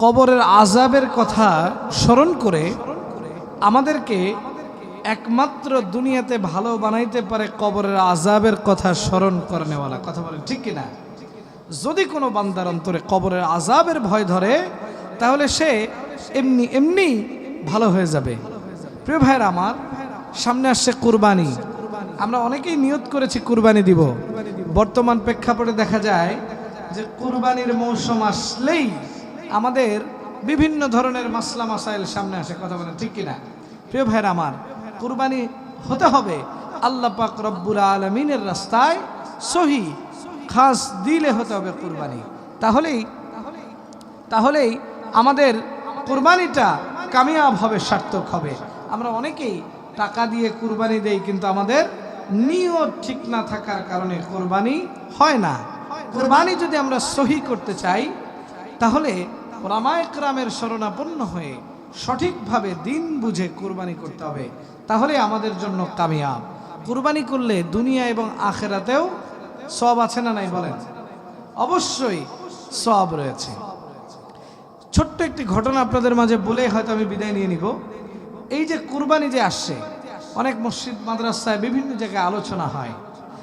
কবরের আযাবের কথা স্মরণ করে আমাদেরকে একমাত্র দুনিয়াতে ভালো বানাইতে পারে কবরের আযাবের কথা স্মরণ করে নেওয়ালা। কথা বলেন ঠিক কিনা? যদি কোনো বান্দার অন্তরে কবরের আযাবের ভয় ধরে তাহলে সে এমনি এমনি ভালো হয়ে যাবে। প্রিয় ভাইরা আমার, সামনে আসছে কুরবানি। আমরা অনেকেই নিয়ত করেছি কুরবানি দিব। বর্তমান প্রেক্ষাপটে দেখা যায় যে কুরবানির মৌসুম আসলেই আমাদের বিভিন্ন ধরনের মাসলা মাসাইল সামনে আসে। কথা বলেন ঠিক কিনা? প্রিয় ভাইরা আমার, কুরবানি হতে হবে আল্লাহ পাক রব্বুল আলামিনের রাস্তায় সহি খাস দিলে হতে হবে কুরবানি। তাহলেই আমাদের কুরবানিটা কামিয়াব হবে, সার্থক হবে। আমরা অনেকেই টাকা দিয়ে কুরবানি দেই, কিন্তু আমাদের নিয়ত ঠিক না থাকার কারণে কুরবানি হয় না। কুরবানি যদি আমরা সহি করতে চাই তাহলে উলামায়ে কেরামের শরণাপন্ন হয়ে সঠিকভাবে দিন বুঝে কুরবানি করতে হবে। তাহলে আমাদের জন্য কামিয়াব। কুরবানি করলে দুনিয়া এবং আখিরাতেও সওয়াব আছে না নাই বলেন? অবশ্যই সওয়াব রয়েছে। ছোট্ট একটি ঘটনা আপনাদের মাঝে বলে হয়তো আমি বিদায় নিয়ে নিব। এই যে কুরবানি যে আসছে, অনেক মসজিদ মাদ্রাসায় বিভিন্ন জায়গায় আলোচনা হয়।